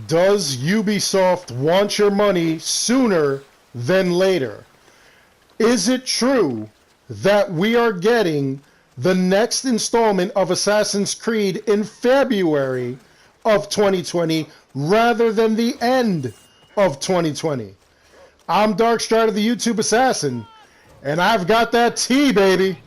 Does Ubisoft want your money sooner than later? Is it true that we are getting the next installment of Assassin's Creed in February of 2020 rather than the end of 2020? I'm Darkstrider, the YouTube Assassin, and I've got that tea, baby.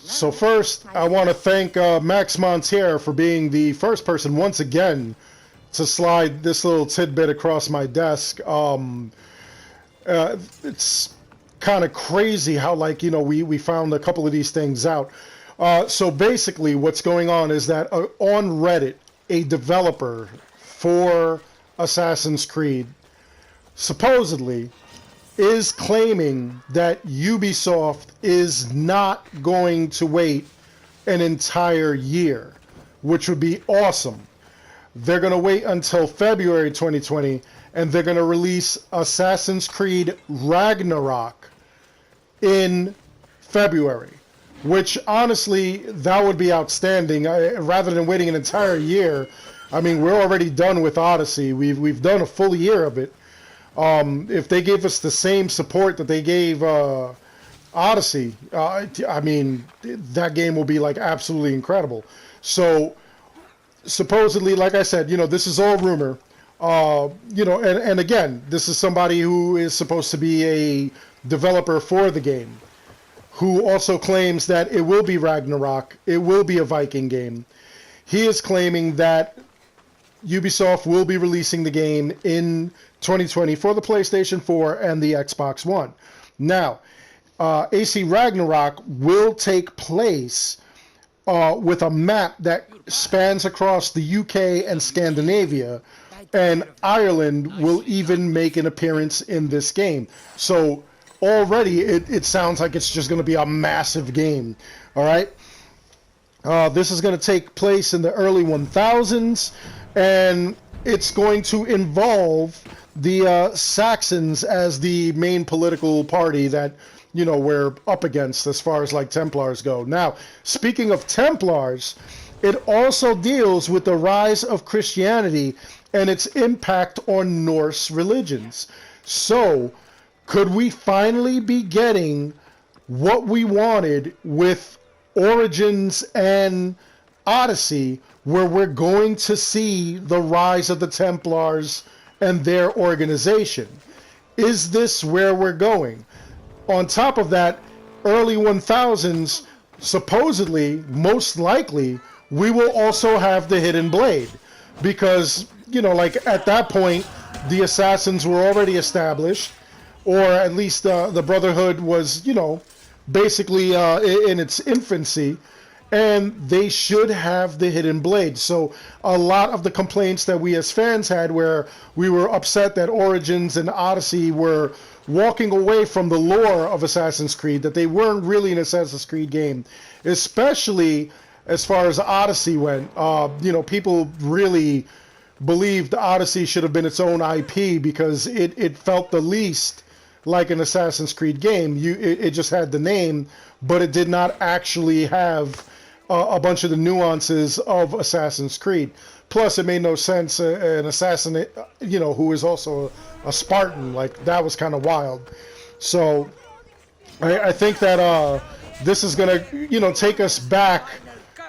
So first, I want to thank Max Montier for being the first person once again to slide this little tidbit across my desk. It's kind of crazy how, like, you know, we found a couple of these things out. So basically what's going on is that on Reddit, a developer for Assassin's Creed supposedly is claiming that Ubisoft is not going to wait an entire year, which would be awesome. They're going to wait until February 2020, and they're going to release Assassin's Creed Ragnarok in February, which honestly, that would be outstanding. Rather than waiting an entire year, I mean, we're already done with Odyssey. We've done a full year of it. If they gave us the same support that they gave Odyssey, I mean, that game will be like absolutely incredible. So supposedly, like I said, you know, this is all rumor. You know, and again, this is somebody who is supposed to be a developer for the game, who also claims that it will be Ragnarok, it will be a Viking game. He is claiming that Ubisoft will be releasing the game in 2020 for the PlayStation 4 and the Xbox One. Now, AC Ragnarok will take place with a map that spans across the UK and Scandinavia, and Ireland will even make an appearance in this game. So already it sounds like it's just going to be a massive game. All right. This is going to take place in the early 1000s, and it's going to involve the Saxons as the main political party that, you know, we're up against as far as like Templars go. Now, speaking of Templars, it also deals with the rise of Christianity and its impact on Norse religions. So, could we finally be getting what we wanted with Origins and Odyssey, where we're going to see the rise of the Templars and their organization? Is this where we're going? On top of that, early 1000s, supposedly, most likely, we will also have the Hidden Blade. Because, you know, like at that point, the Assassins were already established, or at least the Brotherhood was, you know, basically in its infancy, and they should have the Hidden Blade. So a lot of the complaints that we as fans had, where we were upset that Origins and Odyssey were walking away from the lore of Assassin's Creed, that they weren't really an Assassin's Creed game, especially as far as Odyssey went. You know, people really believed Odyssey should have been its own IP because it felt the least like an Assassin's Creed game. It just had the name, but it did not actually have a bunch of the nuances of Assassin's Creed. Plus, it made no sense, an assassin, you know, who is also a Spartan, like, that was kind of wild. So, I think that this is going to, you know, take us back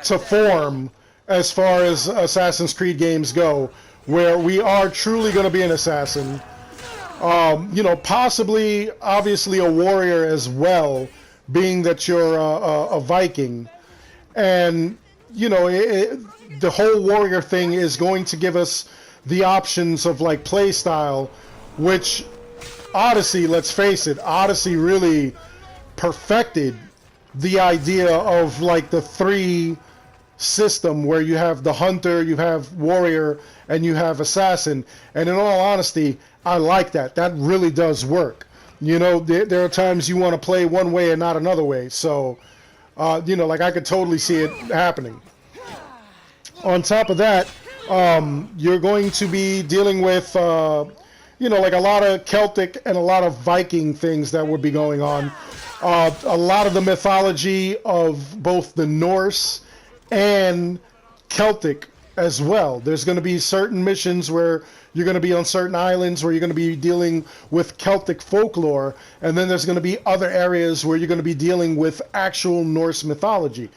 to form as far as Assassin's Creed games go, where we are truly going to be an assassin. You know, possibly, obviously, a warrior as well, being that you're a Viking. And, you know, the whole warrior thing is going to give us the options of, like, play style, which Odyssey, let's face it, Odyssey really perfected the idea of, like, the three system where you have the hunter, you have warrior, and you have assassin. And in all honesty, I like that. That really does work. You know, there are times you want to play one way and not another way. So, Like I could totally see it happening. On top of that, you're going to be dealing with, like a lot of Celtic and a lot of Viking things that would be going on. A lot of the mythology of both the Norse and Celtic as well. There's going to be certain missions where you're going to be on certain islands where you're going to be dealing with Celtic folklore, and then there's going to be other areas where you're going to be dealing with actual Norse mythology,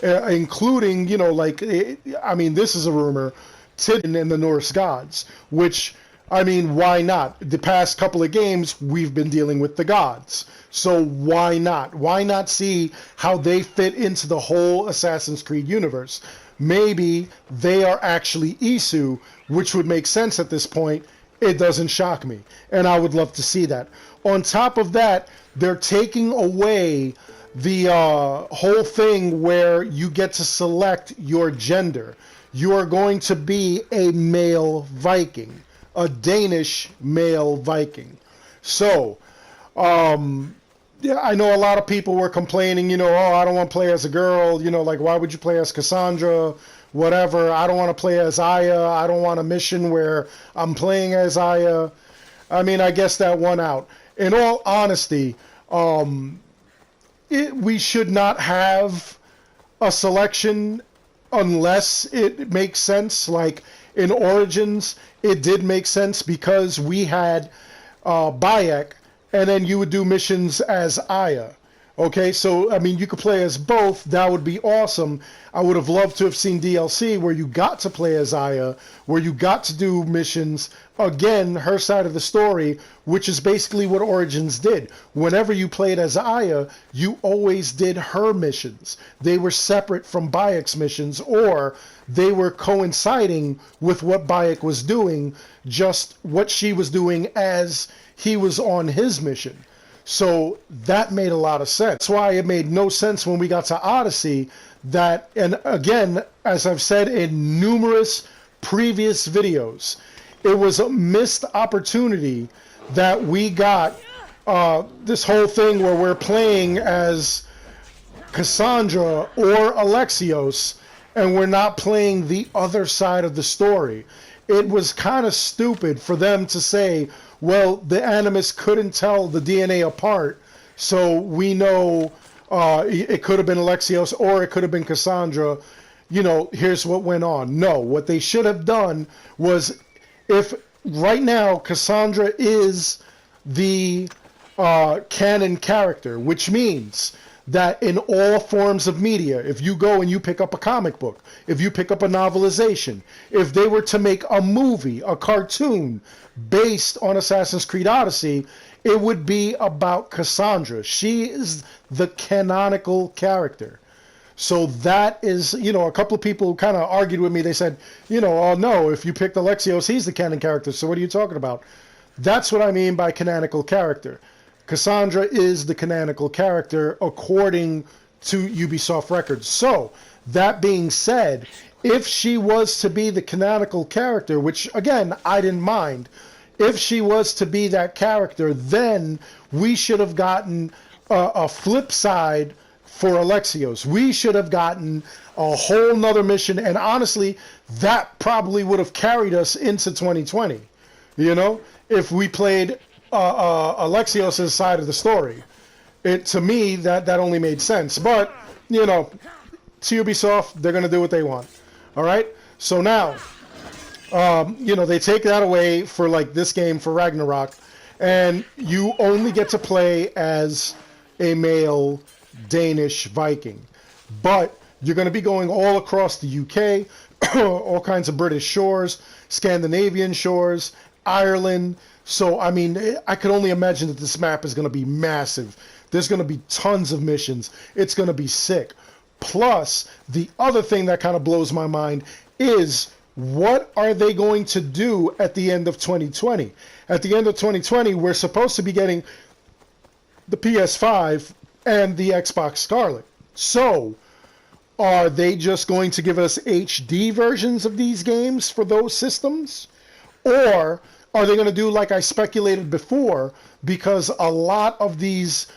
including, this is a rumor, Tidin and the Norse gods, which, why not? The past couple of games, we've been dealing with the gods. So why not? Why not see how they fit into the whole Assassin's Creed universe? Maybe they are actually Isu, which would make sense at this point. It doesn't shock me. And I would love to see that. On top of that, they're taking away the whole thing where you get to select your gender. You are going to be a male Viking, a Danish male Viking. So, I know a lot of people were complaining, I don't want to play as a girl, why would you play as Cassandra, whatever, I don't want to play as Aya, I don't want a mission where I'm playing as Aya. I guess that won out. In all honesty, we should not have a selection unless it makes sense. Like in Origins, it did make sense because we had Bayek, and then you would do missions as Aya. Okay, so, you could play as both. That would be awesome. I would have loved to have seen DLC where you got to play as Aya, where you got to do missions, again, her side of the story, which is basically what Origins did. Whenever you played as Aya, you always did her missions. They were separate from Bayek's missions, or they were coinciding with what Bayek was doing, just what she was doing as he was on his mission. So that made a lot of sense. That's why it made no sense when we got to Odyssey that, and again, as I've said in numerous previous videos, it was a missed opportunity that we got this whole thing where we're playing as Cassandra or Alexios, and we're not playing the other side of the story. It was kind of stupid for them to say, well, the Animus couldn't tell the DNA apart, so we know it could have been Alexios or it could have been Cassandra. Here's what went on. No, what they should have done was, if right now Cassandra is the canon character, which means that in all forms of media, if you go and you pick up a comic book, if you pick up a novelization, if they were to make a movie, a cartoon based on Assassin's Creed Odyssey, it would be about Cassandra. She is the canonical character. So that is, a couple of people kind of argued with me. They said, oh no, if you picked Alexios, he's the canon character. So what are you talking about? That's what I mean by canonical character. Cassandra is the canonical character according to Ubisoft records. So, that being said, if she was to be the canonical character, which again, I didn't mind, if she was to be that character, then we should have gotten a flip side for Alexios. We should have gotten a whole nother mission, and honestly, that probably would have carried us into 2020. If we played Alexios' side of the story. To me, that only made sense. But, it's Ubisoft, they're going to do what they want. All right? So now, they take that away for, this game, for Ragnarok, and you only get to play as a male Danish Viking. But you're going to be going all across the UK, all kinds of British shores, Scandinavian shores, Ireland. So, I could only imagine that this map is going to be massive. There's going to be tons of missions. It's going to be sick. Plus, the other thing that kind of blows my mind is, what are they going to do at the end of 2020? At the end of 2020, we're supposed to be getting the PS5 and the Xbox Scarlet. So, are they just going to give us HD versions of these games for those systems? Or are they going to do like I speculated before? Because a lot of these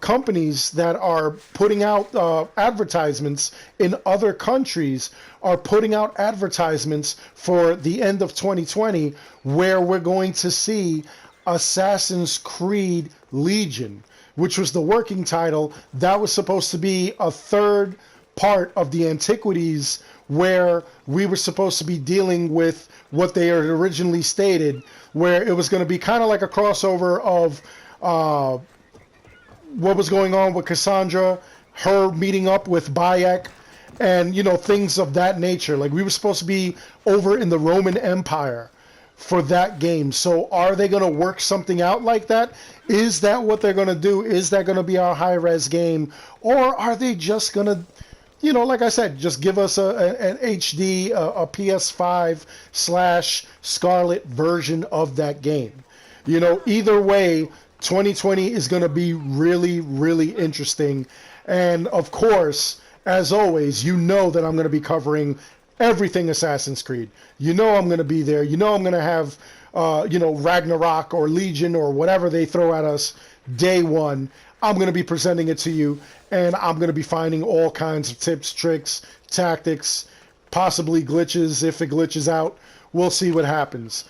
companies that are putting out advertisements in other countries are putting out advertisements for the end of 2020 where we're going to see Assassin's Creed Legion, which was the working title. That was supposed to be a third part of the Antiquities, where we were supposed to be dealing with what they had originally stated, where it was going to be kind of like a crossover of what was going on with Cassandra, her meeting up with Bayek, and, you know, things of that nature. Like, we were supposed to be over in the Roman Empire for that game. So are they going to work something out like that? Is that what they're going to do? Is that going to be our high-res game? Or are they just going to, you know, like I said, just give us an HD, a PS5/Scarlet version of that game? You know, either way, 2020 is going to be really, really interesting. And of course, as always, you know that I'm going to be covering everything Assassin's Creed. You know I'm going to be there. You know I'm going to have, you know, Ragnarok or Legion or whatever they throw at us day one. I'm going to be presenting it to you, and I'm going to be finding all kinds of tips, tricks, tactics, possibly glitches. If it glitches out, we'll see what happens.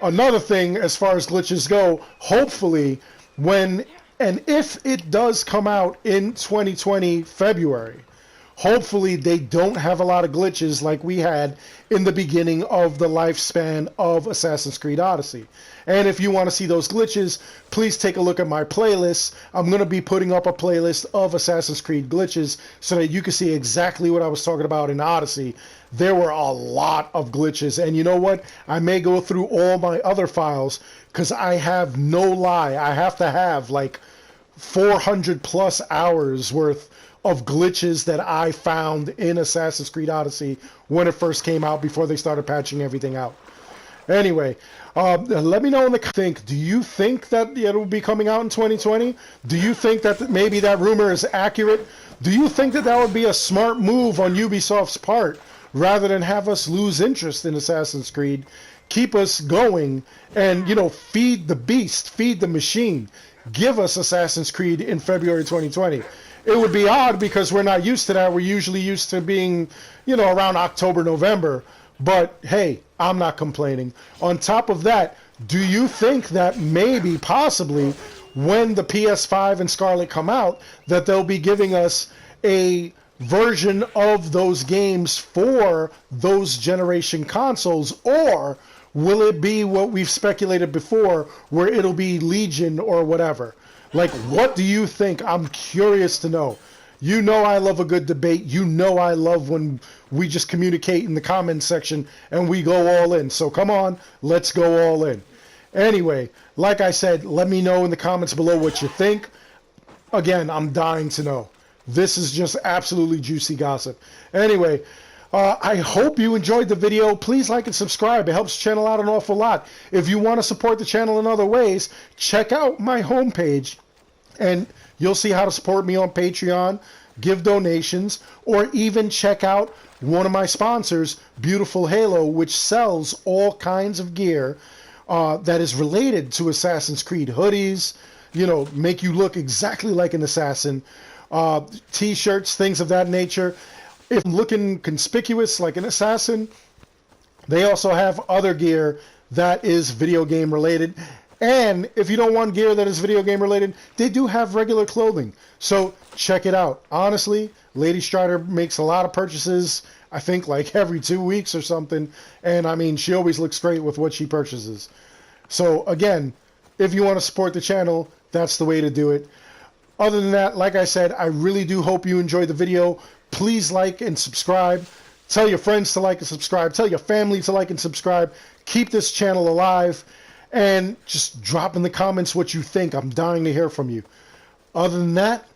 Another thing, as far as glitches go, hopefully when and if it does come out in 2020 February, hopefully they don't have a lot of glitches like we had in the beginning of the lifespan of Assassin's Creed Odyssey. And if you want to see those glitches, please take a look at my playlist. I'm going to be putting up a playlist of Assassin's Creed glitches so that you can see exactly what I was talking about in Odyssey. There were a lot of glitches. And you know what? I may go through all my other files because I have no lie. I have to have like 400 plus hours worth of glitches that I found in Assassin's Creed Odyssey when it first came out, before they started patching everything out. Anyway, let me know in the comments. Do you think that it will be coming out in 2020? Do you think that maybe that rumor is accurate? Do you think that that would be a smart move on Ubisoft's part, rather than have us lose interest in Assassin's Creed, keep us going, and, you know, feed the beast, feed the machine, give us Assassin's Creed in February 2020? It would be odd because we're not used to that. We're usually used to being, you know, around October, November. But hey, I'm not complaining. On top of that, do you think that maybe, possibly, when the PS5 and Scarlet come out, that they'll be giving us a version of those games for those generation consoles? Or will it be what we've speculated before, where it'll be Legion or whatever? Like, what do you think? I'm curious to know. You know I love a good debate. You know I love when we just communicate in the comments section and we go all in. So come on, let's go all in. Anyway, like I said, let me know in the comments below what you think. Again, I'm dying to know. This is just absolutely juicy gossip. Anyway, I hope you enjoyed the video. Please like and subscribe. It helps the channel out an awful lot. If you want to support the channel in other ways, check out my homepage, and you'll see how to support me on Patreon, give donations, or even check out one of my sponsors, Beautiful Halo, which sells all kinds of gear that is related to Assassin's Creed. Hoodies, you know, make you look exactly like an assassin, t-shirts, things of that nature. If looking conspicuous like an assassin, they also have other gear that is video game related. And if you don't want gear that is video game related, they do have regular clothing. So check it out. Honestly, Lady Strider makes a lot of purchases, I think like every 2 weeks or something. And I mean, she always looks great with what she purchases. So again, if you want to support the channel, that's the way to do it. Other than that, like I said, I really do hope you enjoyed the video. Please like and subscribe. Tell your friends to like and subscribe. Tell your family to like and subscribe. Keep this channel alive. And just drop in the comments what you think. I'm dying to hear from you. Other than that,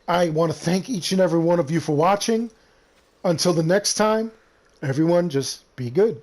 I want to thank each and every one of you for watching. Until the next time, everyone just be good.